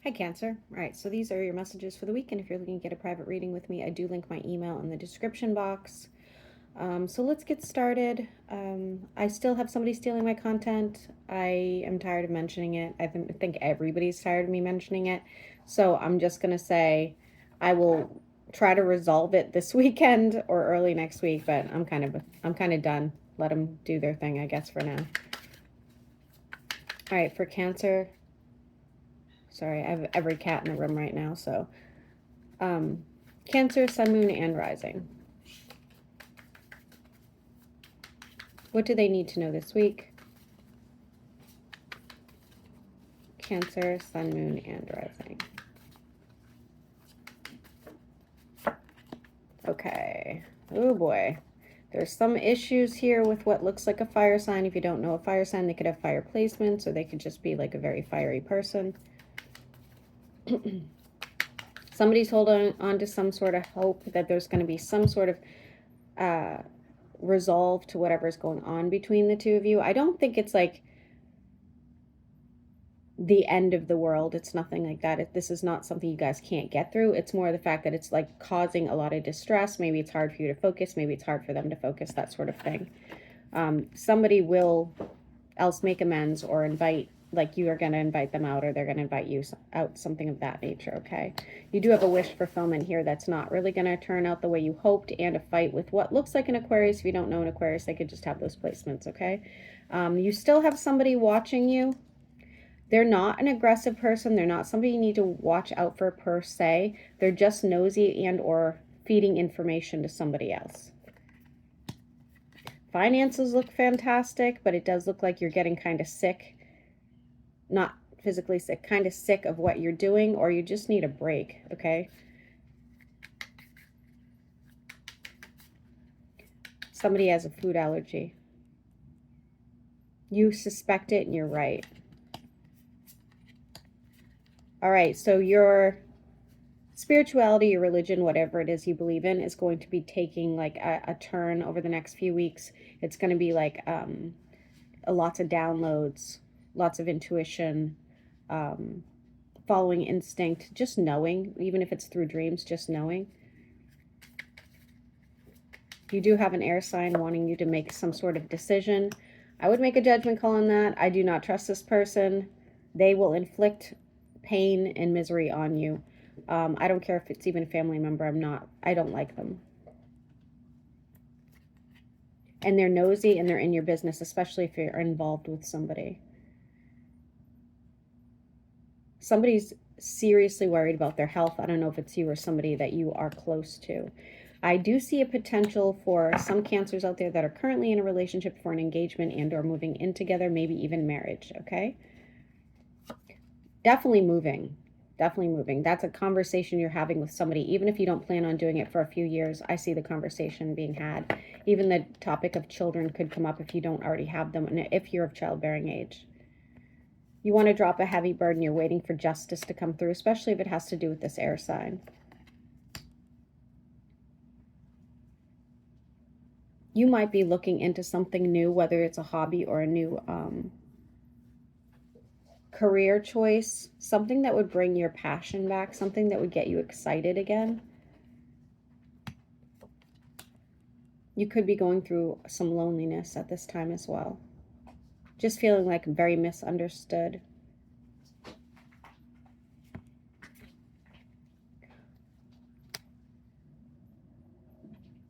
Hi, Cancer. All right, so these are your messages for the week, and if you're looking to get a private reading with me, I do link my email in the description box. So let's get started. I still have somebody stealing my content. I am tired of mentioning it. I think everybody's tired of me mentioning it. So I'm just going to say I will try to resolve it this weekend or early next week, but I'm kind of done. Let them do their thing, I guess, for now. All right, for Cancer. Sorry, I have every cat in the room right now, so um, Cancer, Sun, Moon, and Rising. What do they need to know this week? Cancer, Sun, Moon, and Rising. Okay. Oh boy. There's some issues here with what looks like a fire sign. If you don't know a fire sign, they could have fire placements, or they could just be like a very fiery person. Somebody's holding on to some sort of hope that there's going to be some sort of resolve to whatever's going on between the two of you. I don't think it's like the end of the world. It's nothing like that. This is not something you guys can't get through. It's more the fact that it's like causing a lot of distress. Maybe it's hard for you to focus. Maybe it's hard for them to focus, that sort of thing. Somebody will else make amends or invite, like you are going to invite them out, or they're going to invite you out, something of that nature. Okay. You do have a wish fulfillment here that's not really going to turn out the way you hoped, and a fight with what looks like an Aquarius. If you don't know an Aquarius, they could just have those placements. Okay. You still have somebody watching you. They're not an aggressive person. They're not somebody you need to watch out for per se. They're just nosy and or feeding information to somebody else. Finances look fantastic, but it does look like you're getting kind of sick. Not physically sick, kind of sick of what you're doing, or you just need a break, okay? Somebody has a food allergy. You suspect it and you're right. All right, so your spirituality, your religion, whatever it is you believe in, is going to be taking like a turn over the next few weeks. It's going to be like lots of downloads, lots of intuition, following instinct, just knowing, even if it's through dreams, just knowing. You do have an air sign wanting you to make some sort of decision. I would make a judgment call on that. I do not trust this person. They will inflict pain and misery on you. I don't care if it's even a family member. I don't like them. And they're nosy and they're in your business, especially if you're involved with somebody. Somebody's seriously worried about their health. I don't know if it's you or somebody that you are close to. I do see a potential for some Cancers out there that are currently in a relationship for an engagement and or moving in together, maybe even marriage, okay? Definitely moving. Definitely moving. That's a conversation you're having with somebody. Even if you don't plan on doing it for a few years, I see the conversation being had. Even the topic of children could come up if you don't already have them, and if you're of childbearing age. You want to drop a heavy burden. You're waiting for justice to come through, especially if it has to do with this air sign. You might be looking into something new, whether it's a hobby or a new career choice, something that would bring your passion back, something that would get you excited again. You could be going through some loneliness at this time as well. Just feeling like very misunderstood.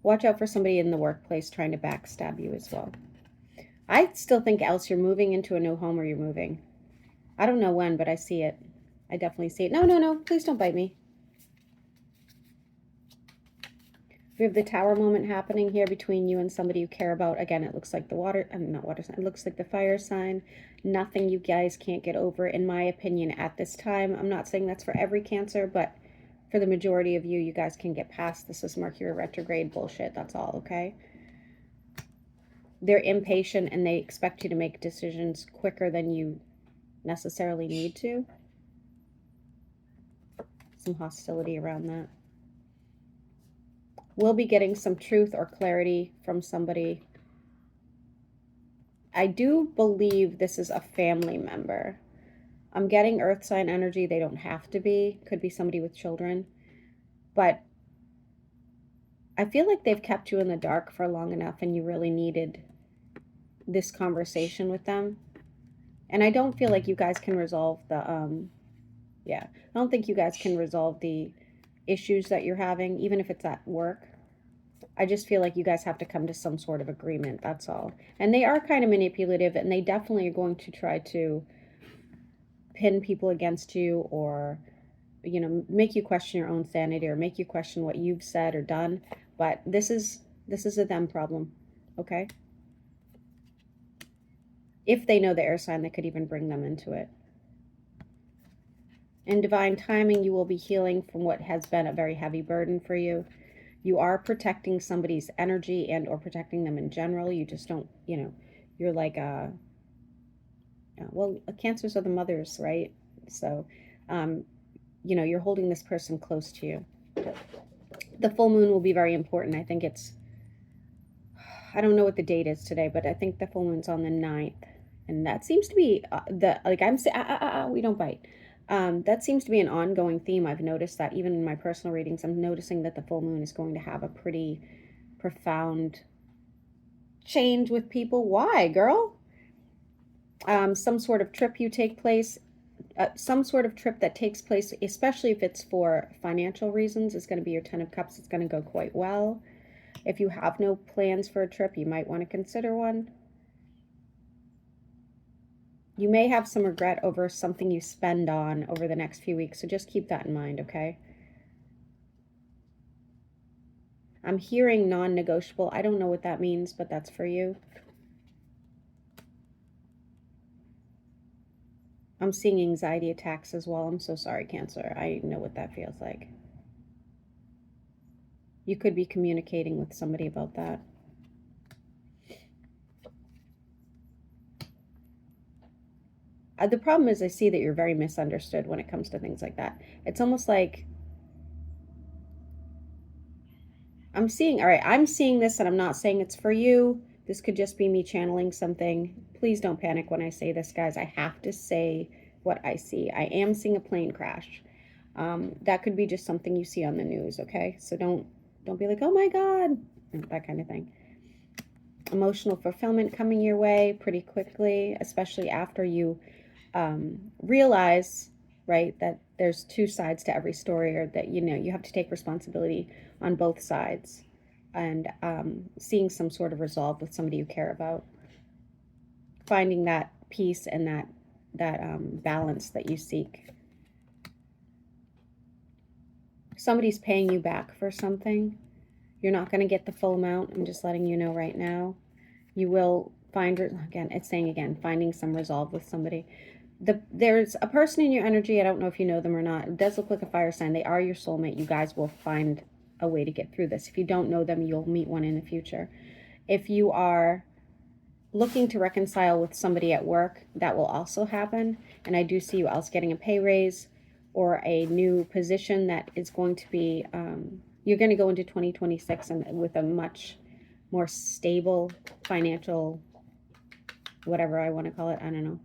Watch out for somebody in the workplace trying to backstab you as well. I still think else you're moving into a new home, or you're moving. I don't know when, but I see it. I definitely see it. No, no, no. Please don't bite me. We have the tower moment happening here between you and somebody you care about. Again, it looks like the not water sign. It looks like the fire sign. Nothing you guys can't get over, in my opinion, at this time. I'm not saying that's for every Cancer, but for the majority of you, you guys can get past this is Mercury retrograde bullshit. That's all, okay? They're impatient and they expect you to make decisions quicker than you necessarily need to. Some hostility around that. We'll be getting some truth or clarity from somebody. I do believe this is a family member. I'm getting earth sign energy. They don't have to be. Could be somebody with children. But I feel like they've kept you in the dark for long enough and you really needed this conversation with them. And I don't feel like you guys can resolve yeah, I don't think you guys can resolve the issues that you're having, even if it's at work. I just feel like you guys have to come to some sort of agreement, that's all. And they are kind of manipulative, and they definitely are going to try to pin people against you, or, you know, make you question your own sanity, or make you question what you've said or done. But this is a them problem, okay? If they know the air sign that could even bring them into it. In divine timing, you will be healing from what has been a very heavy burden for you. You are protecting somebody's energy and or protecting them in general. You just don't, you know, you're like well, cancers are the mothers, right? So you know, you're holding this person close to you. The full moon will be very important. I think it's, I don't know what the date is today, but I think the full moon's on the 9th. And that seems to be the, like I'm saying, we don't bite. That seems to be an ongoing theme. I've noticed that even in my personal readings, I'm noticing that the full moon is going to have a pretty profound change with people. Why, girl? Some sort of trip you take place, some sort of trip that takes place, especially if it's for financial reasons, is going to be your 10 of Cups. It's going to go quite well. If you have no plans for a trip, you might want to consider one. You may have some regret over something you spend on over the next few weeks, so just keep that in mind, okay? I'm hearing non-negotiable. I don't know what that means, but that's for you. I'm seeing anxiety attacks as well. I'm so sorry, Cancer. I know what that feels like. You could be communicating with somebody about that. The problem is I see that you're very misunderstood when it comes to things like that. It's almost like I'm seeing, all right, I'm seeing this and I'm not saying it's for you. This could just be me channeling something. Please don't panic when I say this, guys. I have to say what I see. I am seeing a plane crash. That could be just something you see on the news, okay? So don't be like, oh my God, that kind of thing. Emotional fulfillment coming your way pretty quickly, especially after you realize, right, that there's two sides to every story, or that, you know, you have to take responsibility on both sides, and seeing some sort of resolve with somebody you care about, finding that peace and that balance that you seek. Somebody's paying you back for something. You're not going to get the full amount. I'm just letting you know right now. You will find, again, it's saying again, finding some resolve with somebody. There's a person in your energy. I don't know if you know them or not. It does look like a fire sign. They are your soulmate. You guys will find a way to get through this. If you don't know them, you'll meet one in the future. If you are looking to reconcile with somebody at work, that will also happen. And I do see you else getting a pay raise or a new position that is going to be, you're going to go into 2026 and with a much more stable financial, whatever I want to call it. I don't know.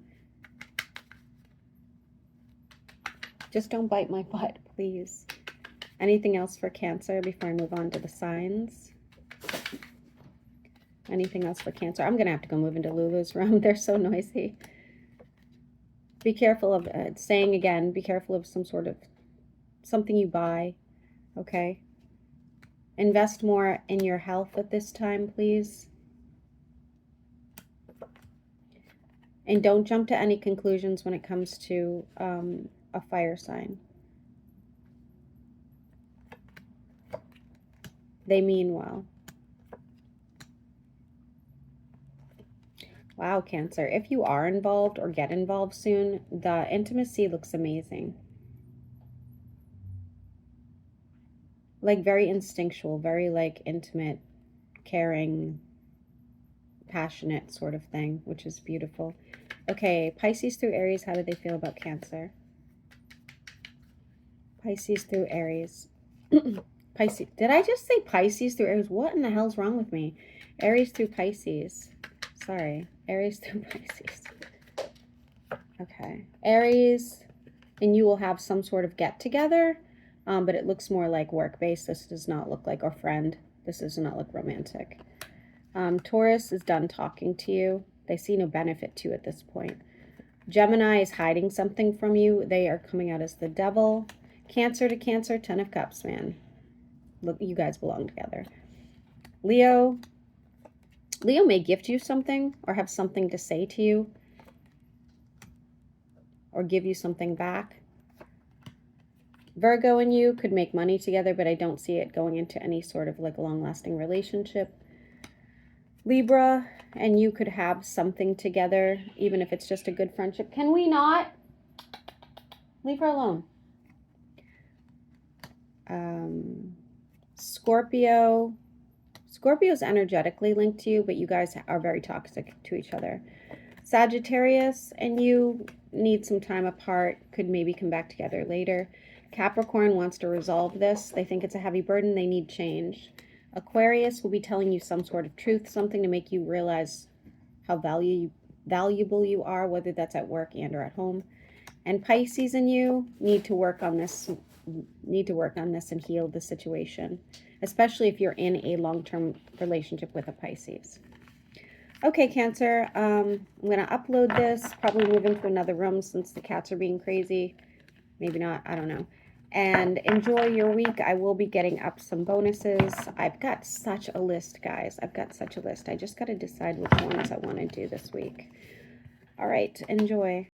Just don't bite my butt, please. Anything else for Cancer before I move on to the signs? Anything else for Cancer? I'm going to have to go move into Lulu's room. They're so noisy. Be careful of, saying again, be careful of some sort of, something you buy, okay? Invest more in your health at this time, please. And don't jump to any conclusions when it comes to a fire sign. They mean well. Wow, Cancer. If you are involved or get involved soon, the intimacy looks amazing. Like very instinctual, very like intimate, caring, passionate sort of thing, which is beautiful. Okay, Pisces through Aries, how do they feel about Cancer? Pisces through Aries. Pisces. Did I just say Pisces through Aries? What in the hell's wrong with me? Aries through Pisces. Sorry. Aries through Pisces. Okay. Aries, and you will have some sort of get together, but it looks more like work-based. This does not look like a friend. This does not look romantic. Taurus is done talking to you. They see no benefit to you at this point. Gemini is hiding something from you. They are coming out as the devil. Cancer to Cancer, 10 of Cups, man. Look, you guys belong together. Leo may gift you something or have something to say to you or give you something back. Virgo and you could make money together, but I don't see it going into any sort of like long-lasting relationship. Libra and you could have something together, even if it's just a good friendship. Can we not? Leave her alone. Scorpio. Scorpio's energetically linked to you, but you guys are very toxic to each other. Sagittarius and you need some time apart, could maybe come back together later. Capricorn wants to resolve this. They think it's a heavy burden. They need change. Aquarius will be telling you some sort of truth, something to make you realize how valuable you are, whether that's at work and or at home. And Pisces and you need to work on this and heal the situation, especially if you're in a long-term relationship with a Pisces. Okay, Cancer, I'm going to upload this, probably move into another room since the cats are being crazy. Maybe not, I don't know. And enjoy your week. I will be getting up some bonuses. I've got such a list, guys. I've got such a list. I just got to decide which ones I want to do this week. All right, enjoy.